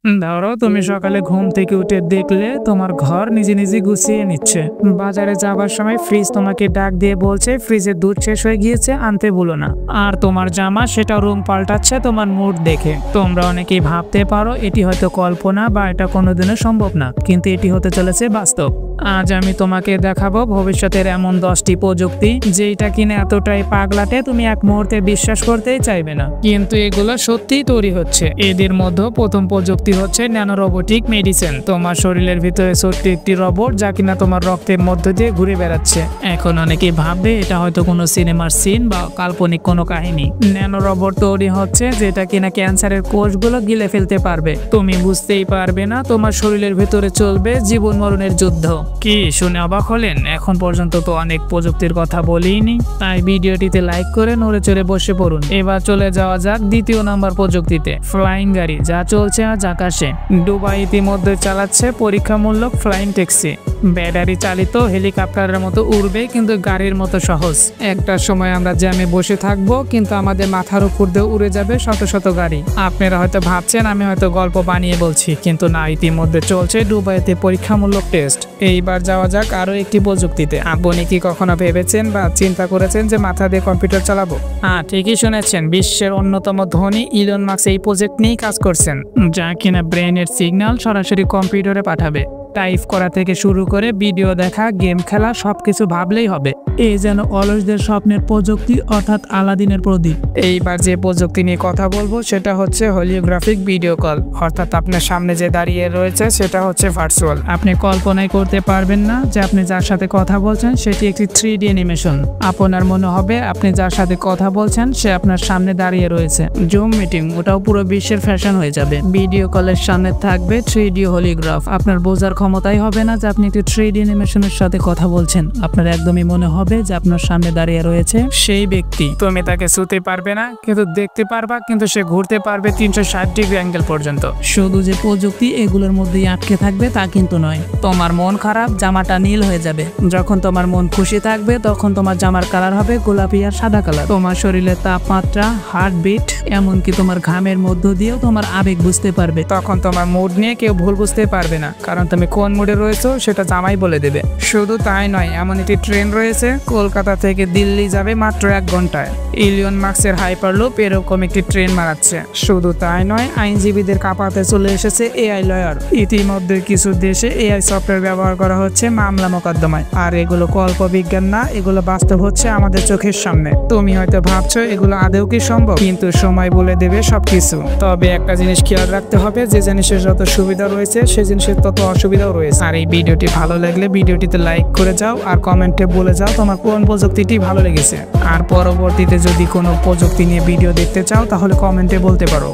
ধরো তুমি সকালে ঘুম থেকে উঠে দেখলে তোমার ঘর নিজে নিজে গুছিয়ে নিচ্ছে। বাজারে যাবার সময় ফ্রিজ তোমাকে ডাক দিয়ে বলছে ফ্রিজে দুধ শেষ হয়ে গিয়েছে, আনতে ভুলো না। আর তোমার জামা সেটা রুম পাল্টাচ্ছে তোমার মুড দেখে। তোমরা অনেকেই ভাবতে পারো এটি হয়তো কল্পনা বা এটা কোনোদিনও সম্ভব না, কিন্তু এটি হতে চলেছে বাস্তব। আজ আমি তোমাকে দেখাবো ভবিষ্যতের এমন 10টি প্রযুক্তি যেটা কিনা এতটাই পাগলাটে তুমি এক মুহূর্তে বিশ্বাস করতেই চাইবে না, কিন্তু এগুলো সত্যিই তৈরি হচ্ছে। এদের মধ্যে প্রথম প্রযুক্তি হচ্ছে ন্যানো রোবোটিক মেডিসিন। তোমার শরীরের ভিতরে ছোট্ট একটি রোবট যা কিনা তোমার রক্তের মধ্য দিয়ে ঘুরে বেড়াচ্ছে। এখন অনেকেই ভাববে এটা হয়তো কোনো সিনেমার সিন বা কাল্পনিক কোনো কাহিনী। ন্যানো রোবট তৈরি হচ্ছে যেটা কিনা ক্যান্সারের কোষগুলো গিলে ফেলতে পারবে, তুমি বুঝতেই পারবে না। তোমার শরীরের ভিতরে চলবে জীবন মরণের যুদ্ধ। কি শুনে অবাক হলেন? এখন পর্যন্ত তো অনেক প্রযুক্তির কথা বলিনি, তাই ভিডিওটিতে লাইক করে নড়ে চড়ে বসে পড়ুন। এবার চলে যাওয়া যাক দ্বিতীয় নাম্বার প্রযুক্তিতে, ফ্লাইং গাড়ি যা চলছে আজ আকাশে। দুবাই ইতিমধ্যে চালাচ্ছে পরীক্ষামূলক ফ্লাইং ট্যাক্সি। ব্যাটারি চালিত হেলিকপ্টারের মতো উড়বে, কিন্তু গাড়ির মতো সহজ। একটা সময় আমরা জ্যামে বসে থাকবো, কিন্তু আমাদের মাথার উপর দিয়ে উড়ে যাবে শত শত গাড়ি। আপনারা হয়তো ভাবছেন আমি হয়তো গল্প বানিয়ে বলছি, কিন্তু না, ইতিমধ্যে চলছে দুবাইতে পরীক্ষামূলক টেস্ট। এইবার যাওয়া যাক আরো একটি প্রযুক্তিতে। আপনি কি কখনো ভেবেছেন বা চিন্তা করেছেন যে মাথা দিয়ে কম্পিউটার চালাবো? হ্যাঁ, ঠিকই শুনেছেন। বিশ্বের অন্যতম ধনী ইলন মাস্ক এই প্রজেক্ট নিয়ে কাজ করছেন, যা কিনা ব্রেনের সিগন্যাল সরাসরি কম্পিউটারে পাঠাবে। টাইপ করা থেকে শুরু করে ভিডিও দেখা, গেম খেলা, সবকিছু ভাবলেই হবে। এই যেন অলসদের স্বপ্নের প্রযুক্তি, অর্থাৎ আলাদিনের প্রদীপ। এইবার যে প্রযুক্তি নিয়ে কথা বলবো সেটা হচ্ছে হলিওগ্রাফিক ভিডিও কল, অর্থাৎ আপনার সামনে যে দাঁড়িয়ে রয়েছে সেটা হচ্ছে ভার্চুয়াল। আপনি কল্পনাই করতে পারবেন না যে আপনি যার সাথে কথা বলছেন সেটি একটি 3D অ্যানিমেশন। আপনার মনে হবে আপনি যার সাথে কথা বলছেন সে আপনার সামনে দাঁড়িয়ে রয়েছে। জুম মিটিং, ওটাও পুরো বিশ্বের ফ্যাশন হয়ে যাবে। ভিডিও কলের সামনে থাকবে 3D হলিগ্রাফ। আপনার বোঝার ক্ষমতাই হবে না যে আপনি একটি 3D অ্যানিমেশনের সাথে কথা বলছেন। আপনার একদমই মনে হবে যে আপনার সামনে দাঁড়িয়ে রয়েছে সেই ব্যক্তি। তুমি তাকে ছুঁতে পারবে না, কিন্তু দেখতে পারবা, কিন্তু সে ঘুরতে পারবে 360 ডিগ্রি অ্যাঙ্গেল পর্যন্ত। শুধু যে প্রযুক্তি এগুলোর মধ্যেই আটকে থাকবে তা কিন্তু নয়। তোমার মন খারাপ, জামাটা নীল হয়ে যাবে। যখন তোমার মন খুশি থাকবে তখন তোমার জামার কালার হবে গোলাপি আর সাদা কালার। তোমার শরীরের তাপমাত্রা, হার্টবিট, এমনকি তোমার ঘামের মধ্য দিয়েও তোমার আবেগ বুঝতে পারবে। তখন তোমার মুড নিয়ে কেউ ভুল বুঝতে পারবে না, কারণ তুমি কোন মুডে রয়েছো সেটা জামাই বলে দেবে। শুধু তাই নয়, এমন একটি ট্রেন রয়েছে কলকাতা থেকে দিল্লি যাবে মাত্র 1 ঘন্টায়। ইলিয়ন মাস্কের হাইপারলুপ এরকম একটি ট্রেন মারাচ্ছে। শুধু তাই নয়, আইনজীবীদের কাঁপাতে চলে এসেছে এআই লয়ার। ইতিমধ্যে কিছু দেশে এআই সফটওয়্যার ব্যবহার করা হচ্ছে মামলা মোকদ্দমায়। আর এগুলো কল্প বিজ্ঞান না, এগুলো বাস্তব হচ্ছে আমাদের চোখের সামনে। তুমি হয়তো ভাবছো এগুলো আদৌ কি সম্ভব, কিন্তু সময় বলে দেবে সবকিছু। তবে একটা জিনিস খেয়াল রাখতে হবে, যে জিনিসের যত সুবিধা রয়েছে সে জিনিসের তত অসুবিধাও রয়েছে। আর এই ভিডিওটি ভালো লাগলে ভিডিওটিতে লাইক করে যাও আর কমেন্টে বলে যাও তোমার কোন প্রযুক্তিটি ভালো লেগেছে। আর পরবর্তীতে যদি কোনো প্রযুক্তি নিয়ে ভিডিও দেখতে চাও তাহলে কমেন্টে বলতে পারো।